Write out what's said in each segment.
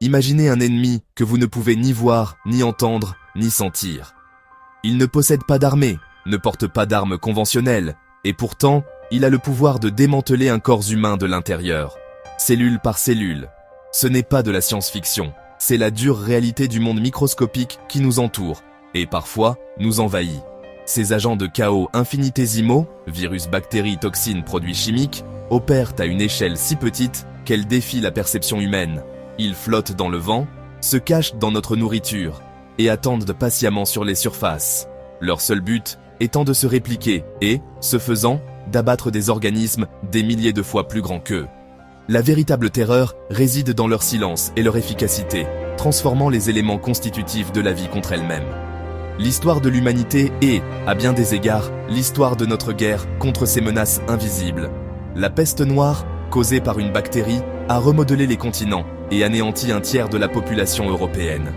Imaginez un ennemi que vous ne pouvez ni voir, ni entendre, ni sentir. Il ne possède pas d'armée, ne porte pas d'armes conventionnelles, et pourtant, il a le pouvoir de démanteler un corps humain de l'intérieur, cellule par cellule. Ce n'est pas de la science-fiction, c'est la dure réalité du monde microscopique qui nous entoure, et parfois, nous envahit. Ces agents de chaos infinitésimaux, virus, bactéries, toxines, produits chimiques, opèrent à une échelle si petite qu'elle défie la perception humaine. Ils flottent dans le vent, se cachent dans notre nourriture, et attendent patiemment sur les surfaces. Leur seul but étant de se répliquer et, ce faisant, d'abattre des organismes des milliers de fois plus grands qu'eux. La véritable terreur réside dans leur silence et leur efficacité, transformant les éléments constitutifs de la vie contre elle-même. L'histoire de l'humanité est, à bien des égards, l'histoire de notre guerre contre ces menaces invisibles. La peste noire, causée par une bactérie, a remodelé les continents et anéanti un tiers de la population européenne.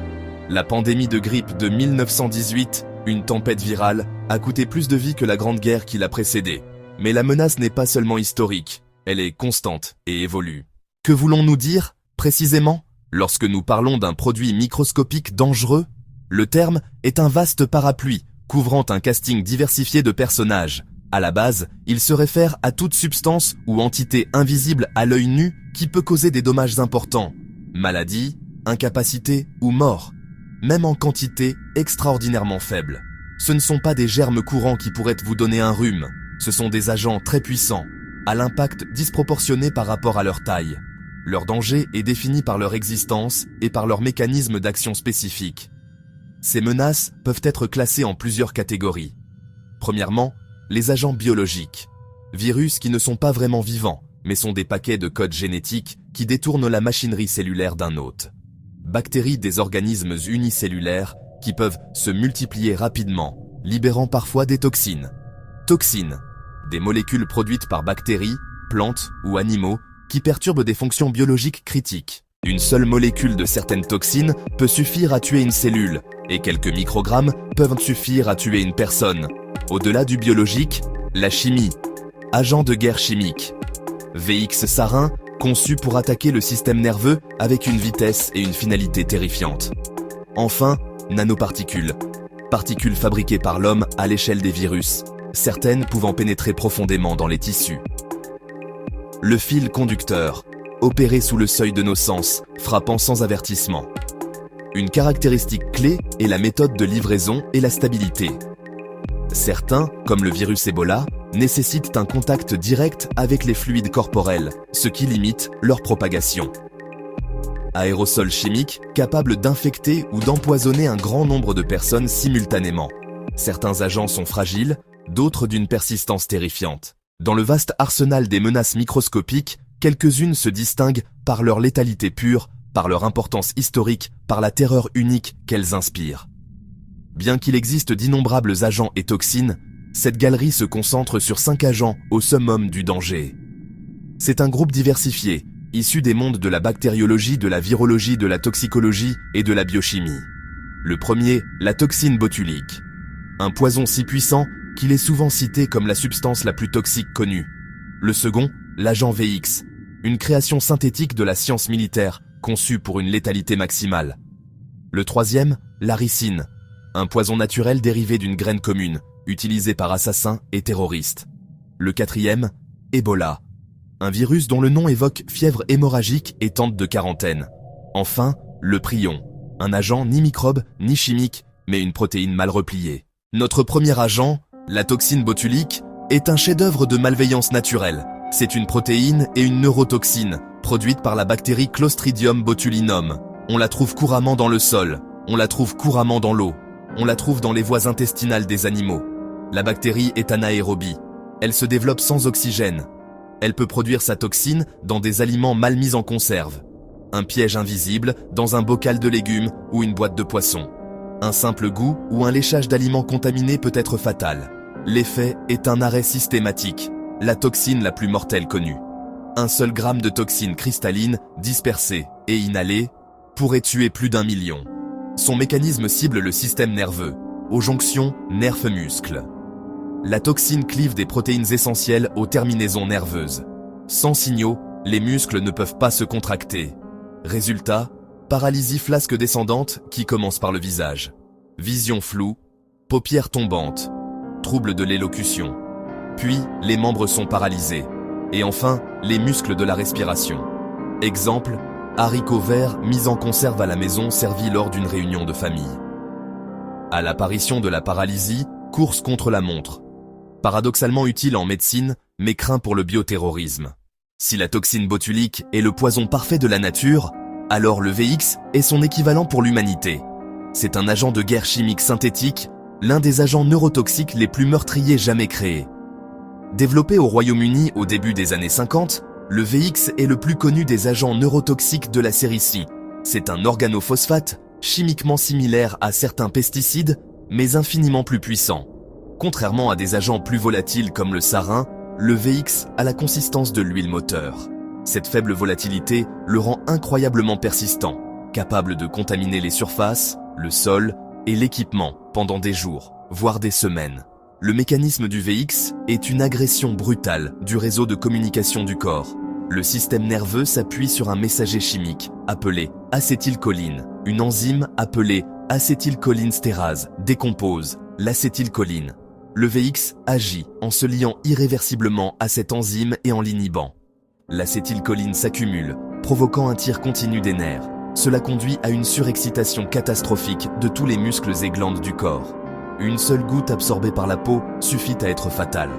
La pandémie de grippe de 1918, une tempête virale, a coûté plus de vies que la Grande Guerre qui l'a précédée. Mais la menace n'est pas seulement historique, elle est constante et évolue. Que voulons-nous dire, précisément, lorsque nous parlons d'un produit microscopique dangereux? Le terme est un vaste parapluie, couvrant un casting diversifié de personnages. À la base, il se réfère à toute substance ou entité invisible à l'œil nu qui peut causer des dommages importants. Maladie, incapacité ou mort. Même en quantité extraordinairement faible. Ce ne sont pas des germes courants qui pourraient vous donner un rhume. Ce sont des agents très puissants, à l'impact disproportionné par rapport à leur taille. Leur danger est défini par leur existence et par leur mécanisme d'action spécifique. Ces menaces peuvent être classées en plusieurs catégories. Premièrement, les agents biologiques. Virus qui ne sont pas vraiment vivants, mais sont des paquets de codes génétiques qui détournent la machinerie cellulaire d'un hôte. Bactéries des organismes unicellulaires qui peuvent se multiplier rapidement, libérant parfois des toxines. Toxines, des molécules produites par bactéries, plantes ou animaux qui perturbent des fonctions biologiques critiques. Une seule molécule de certaines toxines peut suffire à tuer une cellule, et quelques microgrammes peuvent suffire à tuer une personne. Au-delà du biologique, la chimie. Agent de guerre chimique. VX sarin, conçu pour attaquer le système nerveux avec une vitesse et une finalité terrifiantes. Enfin, nanoparticules. Particules fabriquées par l'homme à l'échelle des virus, certaines pouvant pénétrer profondément dans les tissus. Le fil conducteur, opéré sous le seuil de nos sens, frappant sans avertissement. Une caractéristique clé est la méthode de livraison et la stabilité. Certains, comme le virus Ebola, nécessitent un contact direct avec les fluides corporels, ce qui limite leur propagation. Aérosols chimiques capables d'infecter ou d'empoisonner un grand nombre de personnes simultanément. Certains agents sont fragiles, d'autres d'une persistance terrifiante. Dans le vaste arsenal des menaces microscopiques, quelques-unes se distinguent par leur létalité pure, par leur importance historique, par la terreur unique qu'elles inspirent. Bien qu'il existe d'innombrables agents et toxines, cette galerie se concentre sur 5 agents au summum du danger. C'est un groupe diversifié, issu des mondes de la bactériologie, de la virologie, de la toxicologie et de la biochimie. Le premier, la toxine botulique. Un poison si puissant qu'il est souvent cité comme la substance la plus toxique connue. Le second, l'agent VX, une création synthétique de la science militaire, conçue pour une létalité maximale. Le troisième, la ricine, un poison naturel dérivé d'une graine commune, utilisé par assassins et terroristes. Le quatrième, Ebola, un virus dont le nom évoque fièvre hémorragique et tente de quarantaine. Enfin, le prion, un agent ni microbe ni chimique, mais une protéine mal repliée. Notre premier agent, la toxine botulique, est un chef-d'œuvre de malveillance naturelle. C'est une protéine et une neurotoxine, produite par la bactérie Clostridium botulinum. On la trouve couramment dans le sol, on la trouve couramment dans l'eau, on la trouve dans les voies intestinales des animaux. La bactérie est anaérobie. Elle se développe sans oxygène. Elle peut produire sa toxine dans des aliments mal mis en conserve. Un piège invisible dans un bocal de légumes ou une boîte de poissons. Un simple goût ou un léchage d'aliments contaminés peut être fatal. L'effet est un arrêt systématique, la toxine la plus mortelle connue. Un seul gramme de toxine cristalline, dispersée et inhalée, pourrait tuer plus d'1 million. Son mécanisme cible le système nerveux, aux jonctions nerfs-muscles. La toxine clive des protéines essentielles aux terminaisons nerveuses. Sans signaux, les muscles ne peuvent pas se contracter. Résultat, Paralysie flasque descendante qui commence par le visage. Vision floue, paupières tombantes, troubles de l'élocution. Puis, les membres sont paralysés. Et enfin, les muscles de la respiration. Exemple, haricots verts mis en conserve à la maison servis lors d'une réunion de famille. À l'apparition de la paralysie, course contre la montre. Paradoxalement utile en médecine, mais craint pour le bioterrorisme. Si la toxine botulique est le poison parfait de la nature, alors le VX est son équivalent pour l'humanité. C'est un agent de guerre chimique synthétique, l'un des agents neurotoxiques les plus meurtriers jamais créés. Développé au Royaume-Uni au début des années 50, le VX est le plus connu des agents neurotoxiques de la série C. C'est un organophosphate, chimiquement similaire à certains pesticides, mais infiniment plus puissant. Contrairement à des agents plus volatiles comme le sarin, le VX a la consistance de l'huile moteur. Cette faible volatilité le rend incroyablement persistant, capable de contaminer les surfaces, le sol et l'équipement pendant des jours, voire des semaines. Le mécanisme du VX est une agression brutale du réseau de communication du corps. Le système nerveux s'appuie sur un messager chimique appelé acétylcholine. Une enzyme appelée acétylcholinestérase décompose l'acétylcholine. Le VX agit en se liant irréversiblement à cette enzyme et en l'inhibant. L'acétylcholine s'accumule, provoquant un tir continu des nerfs. Cela conduit à une surexcitation catastrophique de tous les muscles et glandes du corps. Une seule goutte absorbée par la peau suffit à être fatale.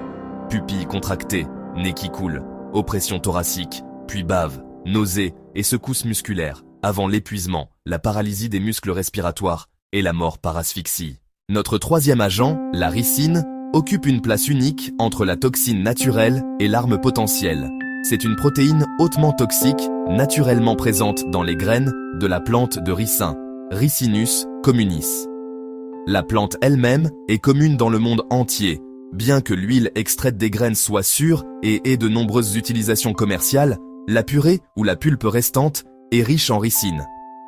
Pupilles contractées, nez qui coule, oppression thoracique, puis bave, nausées et secousses musculaires, avant l'épuisement, la paralysie des muscles respiratoires et la mort par asphyxie. Notre troisième agent, la ricine, occupe une place unique entre la toxine naturelle et l'arme potentielle. C'est une protéine hautement toxique, naturellement présente dans les graines de la plante de ricin, Ricinus communis. La plante elle-même est commune dans le monde entier, bien que l'huile extraite des graines soit sûre et ait de nombreuses utilisations commerciales, la purée ou la pulpe restante est riche en ricine.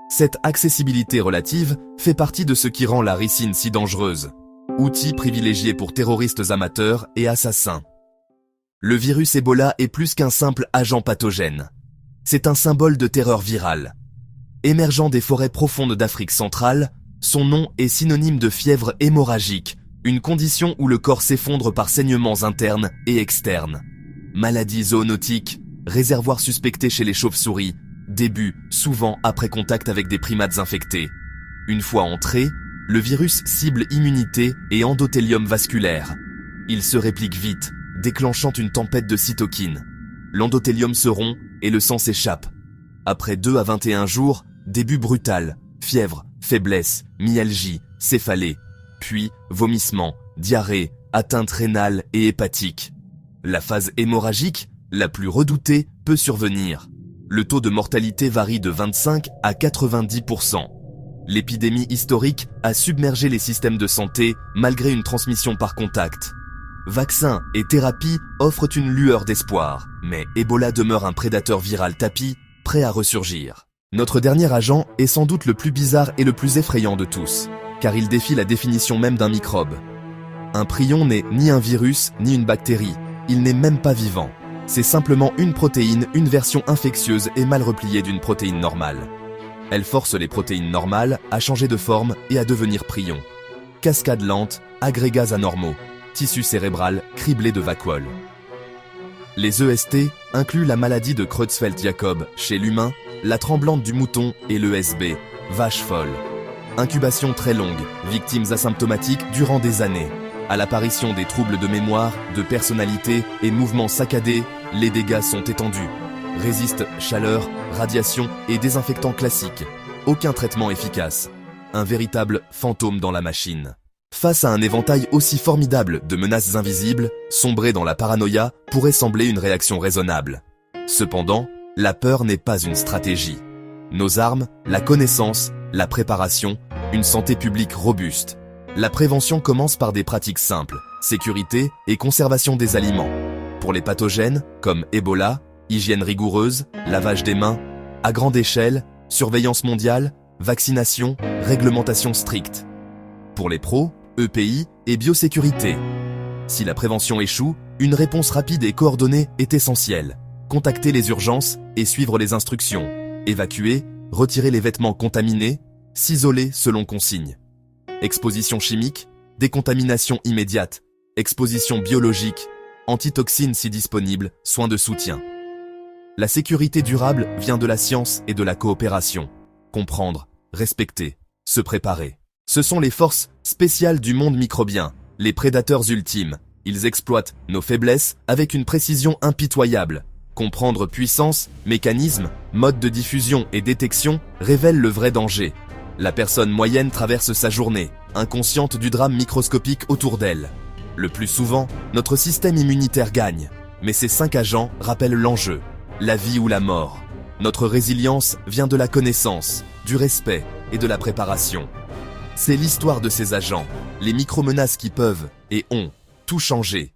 Cette accessibilité relative fait partie de ce qui rend la ricine si dangereuse. Outil privilégié pour terroristes amateurs et assassins. Le virus Ebola est plus qu'un simple agent pathogène. C'est un symbole de terreur virale. Émergeant des forêts profondes d'Afrique centrale, son nom est synonyme de fièvre hémorragique, une condition où le corps s'effondre par saignements internes et externes. Maladie zoonotique, réservoir suspecté chez les chauves-souris, début souvent après contact avec des primates infectés. Une fois entré, le virus cible immunité et endothélium vasculaire. Il se réplique vite, déclenchant une tempête de cytokines. L'endothélium se rompt et le sang s'échappe. Après 2 à 21 jours, début brutal, fièvre, faiblesse, myalgie, céphalée, puis vomissement, diarrhée, atteinte rénale et hépatique. La phase hémorragique, la plus redoutée, peut survenir. Le taux de mortalité varie de 25 à 90%. L'épidémie historique a submergé les systèmes de santé malgré une transmission par contact. Vaccins et thérapies offrent une lueur d'espoir, mais Ebola demeure un prédateur viral tapi, prêt à ressurgir. Notre dernier agent est sans doute le plus bizarre et le plus effrayant de tous, car il défie la définition même d'un microbe. Un prion n'est ni un virus, ni une bactérie, il n'est même pas vivant. C'est simplement une protéine, une version infectieuse et mal repliée d'une protéine normale. Elle force les protéines normales à changer de forme et à devenir prions. Cascade lente, agrégats anormaux, tissu cérébral criblé de vacuoles. Les EST incluent la maladie de Creutzfeldt-Jakob chez l'humain, la tremblante du mouton et l'ESB, vache folle. Incubation très longue, victimes asymptomatiques durant des années. À l'apparition des troubles de mémoire, de personnalité et mouvements saccadés, les dégâts sont étendus. Résistent chaleur, radiation et désinfectants classiques. Aucun traitement efficace. Un véritable fantôme dans la machine. Face à un éventail aussi formidable de menaces invisibles, sombrer dans la paranoïa pourrait sembler une réaction raisonnable. Cependant, la peur n'est pas une stratégie. Nos armes, la connaissance, la préparation, une santé publique robuste. La prévention commence par des pratiques simples, sécurité et conservation des aliments. Pour les pathogènes, comme Ebola, hygiène rigoureuse, lavage des mains, à grande échelle, surveillance mondiale, vaccination, réglementation stricte. Pour les pros, EPI et biosécurité. Si la prévention échoue, une réponse rapide et coordonnée est essentielle. Contacter les urgences et suivre les instructions. Évacuer retirer les vêtements contaminés, s'isoler selon consigne. Exposition chimique, décontamination immédiate, exposition biologique, antitoxines si disponible, soins de soutien. La sécurité durable vient de la science et de la coopération. Comprendre, respecter, se préparer. Ce sont les forces spéciales du monde microbien, les prédateurs ultimes. Ils exploitent nos faiblesses avec une précision impitoyable. Comprendre puissance, mécanisme, mode de diffusion et détection révèle le vrai danger. La personne moyenne traverse sa journée, inconsciente du drame microscopique autour d'elle. Le plus souvent, notre système immunitaire gagne. Mais ces 5 agents rappellent l'enjeu, la vie ou la mort. Notre résilience vient de la connaissance, du respect et de la préparation. C'est l'histoire de ces agents, les micro-menaces qui peuvent et ont tout changé.